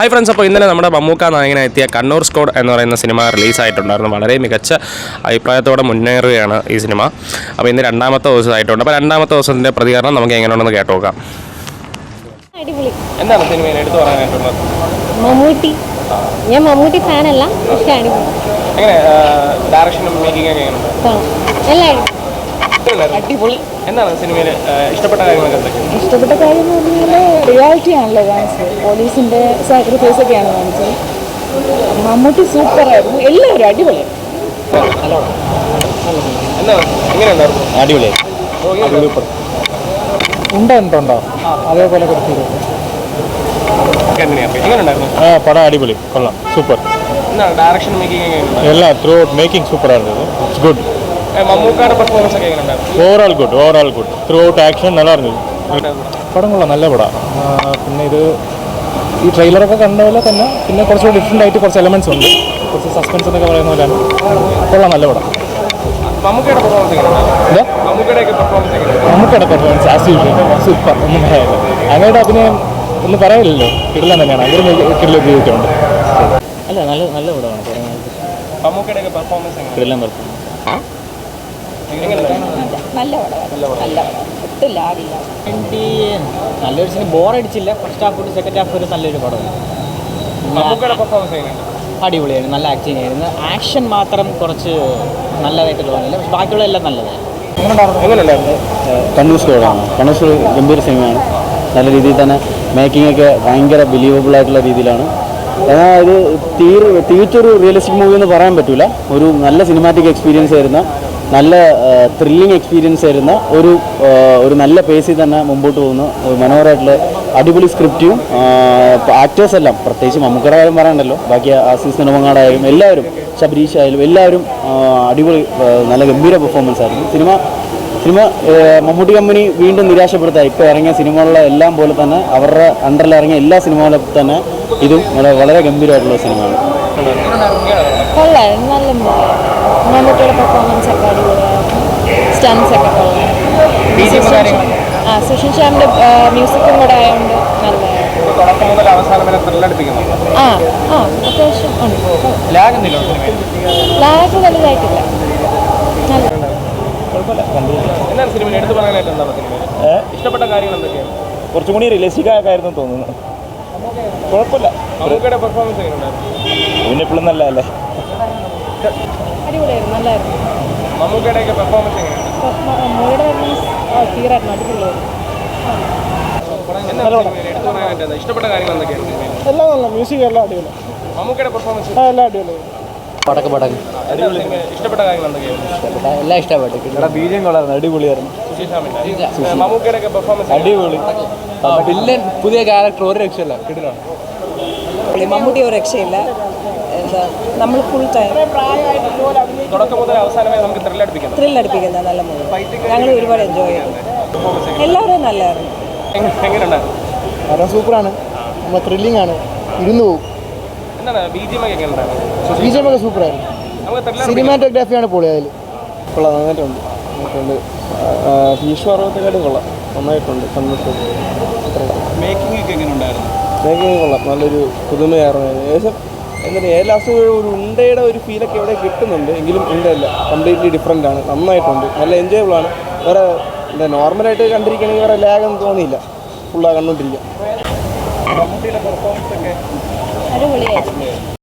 Hi friends, അപ്പോൾ ഇന്നലെ നമ്മുടെ മമ്മൂക്ക നായകനെത്തിയ കണ്ണൂർ സ്ക്വാഡ് എന്ന് പറയുന്ന സിനിമ റിലീസായിട്ടുണ്ടായിരുന്നു. വളരെ മികച്ച അഭിപ്രായത്തോടെ മുന്നേറുകയാണ് ഈ സിനിമ. അപ്പോൾ ഇന്ന് രണ്ടാമത്തെ ദിവസമായിട്ടുണ്ട്. അപ്പോൾ രണ്ടാമത്തെ ദിവസത്തിൻ്റെ പ്രതികരണം നമുക്ക് എങ്ങനെയുണ്ടെന്ന് കേട്ടു നോക്കാം. അടിപൊളി. എന്താണ് സിനിമയിൽ എടുത്തു പറയാനായിട്ടുള്ളത്? മമ്മൂട്ടി. ഞാൻ മമ്മൂട്ടി ഫാനല്ല, പക്ഷേ അടിപൊളി. എങ്ങനെ ഡയറക്ഷനും മേക്കിംഗ് ഒക്കെ എങ്ങനെയുണ്ട്? എല്ലാം അടിപൊളി. എന്താണ് സിനിമയിൽ ഇഷ്ടപ്പെട്ട കാര്യങ്ങളൊക്കെ എന്തൊക്കെയാണ്? ഇഷ്ടപ്പെട്ട കാര്യം എന്ന് പറഞ്ഞാൽ റിയാലിറ്റി ആണല്ലോ കാണിച്ചത്. പോലീസിന്റെ സാക്രിഫൈസ് ഒക്കെയാണ് കാണിച്ചത്. മമ്മൂട്ടി സൂപ്പറായിരുന്നു. എല്ലാവരും അടിപൊളി. എന്താണ് എങ്ങനെയുണ്ടായിരുന്നു? അടിപൊളി ഉണ്ടോ അതേപോലെ എങ്ങനെയുണ്ടായിരുന്നു? പടം അടിപൊളി, കൊള്ളാം, സൂപ്പർ. എന്താണ് ഡയറക്ഷൻ മേക്കിംഗ് എങ്ങനെയുണ്ട്? എല്ലാം ത്രൂ ഔട്ട് മേക്കിംഗ് സൂപ്പർ ആയിരുന്നു. It's good. മമ്മൂക്കയുടെ പെർഫോമൻസ് ഒക്കെ എങ്ങനെയുണ്ടായിരുന്നു? Overall good through out action നല്ലായിരുന്നു. പടം കൊള്ളാം, നല്ല പടം. പിന്നെ ഇത് ഈ ട്രെയിലറൊക്കെ കണ്ട പോലെ തന്നെ പിന്നെ കുറച്ചുകൂടി ഡിഫറെൻ്റ് ആയിട്ട് കുറച്ച് എലമെൻറ്റ്സ് ഉണ്ട്. കുറച്ച് സസ്പെൻസ് എന്നൊക്കെ പറയുന്ന പോലെയാണ്. കൊള്ളാം, നല്ല പടം. മമ്മൂക്കയുടെ പെർഫോമൻസ് എങ്ങനെയുണ്ടായിരുന്നു? മമ്മൂക്കയുടെ പെർഫോമൻസ് ആസ് യൂഷ്വൽ സൂപ്പർ. ഒന്നും പറയാനില്ല. അങ്ങയുടെ അഭിനയം ഒന്നും പറയാനില്ലല്ലോ, കിടിലം തന്നെയാണ്. അങ്ങനെ കിടിലം ഉപയോഗിച്ചിട്ടുണ്ട്. അല്ല, നല്ല പടമാണ്. മമ്മൂക്കയുടെ പെർഫോമൻസ് കിടിലം പെർഫോമൻസ്. നല്ല പടം. ഒട്ടും ലാഗില്ല. നല്ലൊരു സിനിമ, ബോറടിച്ചില്ല. ഫസ്റ്റ് ഹാഫ് ഒരു സെക്കൻഡ് ഹാഫ് ഒരു നല്ലൊരു പടമാണ്. അടിപൊളിയായിരുന്നു, നല്ല ആക്ടിങ് ആയിരുന്നു. ആക്ഷൻ മാത്രം കുറച്ച് നല്ലതായിട്ട് തോന്നിയില്ല, പക്ഷെ ബാക്കിയുള്ള എല്ലാം നല്ലതായിരുന്നു. കണ്ണൂർ സ്ക്വാഡാണ്. കണ്ണൂർ സ്ക്വാഡ് ഗംഭീര സിനിമയാണ്. നല്ല രീതിയിൽ തന്നെ മേക്കിംഗ് ഒക്കെ ഭയങ്കര ബിലീവബിൾ ആയിട്ടുള്ള രീതിയിലാണ്. എന്നാൽ ഇത് തികച്ചൊരു റിയലിസ്റ്റിക് മൂവി എന്ന് പറയാൻ പറ്റില്ല. ഒരു നല്ല സിനിമാറ്റിക് എക്സ്പീരിയൻസ് ആയിരുന്ന, നല്ല ത്രില്ലിങ് എക്സ്പീരിയൻസ് ആയിരുന്ന ഒരു നല്ല പേസിൽ തന്നെ മുമ്പോട്ട് പോകുന്ന മനോഹരമായിട്ടുള്ള അടിപൊളി സ്ക്രിപ്റ്റും ആക്ടേഴ്സ് എല്ലാം, പ്രത്യേകിച്ച് മമ്മൂക്കയുടെ കാര്യം പറയണ്ടല്ലോ, ബാക്കി ആസീസ് നെടുമങ്ങാടായാലും എല്ലാവരും, ശബരീഷ് ആയാലും എല്ലാവരും അടിപൊളി നല്ല ഗംഭീര പെർഫോമൻസ് ആയിരുന്നു. സിനിമ മമ്മൂട്ടി കമ്പനി വീണ്ടും നിരാശപ്പെടുത്തുക. ഇപ്പോൾ ഇറങ്ങിയ സിനിമകളിലെ എല്ലാം പോലെ തന്നെ അവരുടെ അണ്ടറിൽ ഇറങ്ങിയ എല്ലാ സിനിമകളും തന്നെ ഇതും വളരെ ഗംഭീരമായിട്ടുള്ള സിനിമയാണ്. കൊള്ളായിരുന്നു, നല്ല മൂവി. മമ്മൂട്ടിയുടെ പെർഫോമൻസ് ഒക്കെ അടിപൊളിയായിരുന്നു. സ്റ്റൺസ് ഒക്കെ കൊള്ളാം. സുഷിൻ ശ്യാമിൻ്റെ മ്യൂസിക്കും കൂടെ ആയതുകൊണ്ട് നല്ലതായിരുന്നു. അത്യാവശ്യം ഉണ്ട്. ലാഗ് വലുതായിട്ടില്ല. ഇഷ്ടപ്പെട്ട കാര്യങ്ങൾ എന്തൊക്കെയാണ്? കുറച്ചും കൂടി റിയലിസ്റ്റിക് ആയിരുന്നു തോന്നുന്നു. കുഴപ്പമില്ല. മമ്മൂക്കയുടെ പെർഫോമൻസ് എങ്ങനെയുണ്ടായിരുന്നു? പിന്നെ ഇപ്പോഴും നല്ലതല്ലേ. അടിപൊളിയായിരുന്നു, നല്ലായിരുന്നു. മമ്മൂക്കയുടെ പെർഫോമൻസ് എങ്ങനെയാണ്? മമ്മൂടിയുടെ പെർഫോമൻസ് തീരായിരുന്നു, അടിപൊളിയായിരുന്നു. ഇഷ്ടപ്പെട്ട കാര്യങ്ങൾ എന്തൊക്കെയാണ്? എല്ലാം നല്ല മ്യൂസിക്, എല്ലാം അടിപൊളി. മമ്മൂക്കയുടെ പെർഫോമൻസ് എല്ലാം അടിപൊളി. ഇഷ്ടപ്പെട്ട കാര്യങ്ങൾ എന്തൊക്കെയാണ്? എല്ലാം ഇഷ്ടപ്പെട്ടു. ബീജം കൊള്ളായിരുന്നു, അടിപൊളിയായിരുന്നു. മമ്മൂക്കയുടെ പെർഫോമൻസ് അടിപൊളി. വില്ലൻ പുതിയ ക്യാരക്ടർ ഒരു രക്ഷയില്ല, കിടിലാണ്. മമ്മൂട്ടി ഒരു രക്ഷയില്ല. എന്താ, നമ്മൾ ഫുൾ ടൈം തുടക്കം മുതൽ അവസാനം വരെ നമുക്ക് ത്രില്ലടിപ്പിക്കുന്ന നല്ല മൂവി. ഞങ്ങൾ ഒരുപാട് എൻജോയ് ചെയ്തു. എല്ലാവരും നല്ലതായിരുന്നു. എങ്ങനെയുണ്ടായിരുന്നു? കാരണം സൂപ്പറാണ്, നമ്മൾ ത്രില്ലിംഗ് ആണ്, ഇരുന്ന് പോകും. എന്താണ് BGM ഒക്കെ എങ്ങനെയുണ്ടായിരുന്നു? ബീജം ഒക്കെ സൂപ്പറായിരുന്നു. സിനിമാറ്റോഗ്രാഫിയാണ് പൊളി. അതിൽ കൊള്ളാം, നന്നായിട്ടുണ്ട്. ഈശ്വരത്തെക്കാട്ടും കൊള്ളാം, നന്നായിട്ടുണ്ട്. മേക്കിംഗ് ഒക്കെ എങ്ങനെയുണ്ടായിരുന്നു? മേക്കിംഗ് കൊള്ളാം, നല്ലൊരു പുതുമയായിരുന്നു. ഏകദേശം എന്താ ലാസ്റ്റ് ഒരു ഉണ്ടയുടെ ഒരു ഫീലൊക്കെ ഇവിടെ കിട്ടുന്നുണ്ട്, എങ്കിലും ഉണ്ടല്ല കംപ്ലീറ്റ്ലി ഡിഫറെൻ്റ് ആണ്. നന്നായിട്ടുണ്ട്, നല്ല എൻജോയബിൾ ആണ്. വേറെ എന്താ നോർമലായിട്ട് കണ്ടിരിക്കുകയാണെങ്കിൽ വേറെ ലാഗൊന്നും തോന്നിയില്ല, ഫുള്ളാ കണ്ടുകൊണ്ടിരിക്കുക. മമ്മൂട്ടിയുടെ പെർഫോമൻസ് ഒക്കെ അടിപൊളിയായിരുന്നു.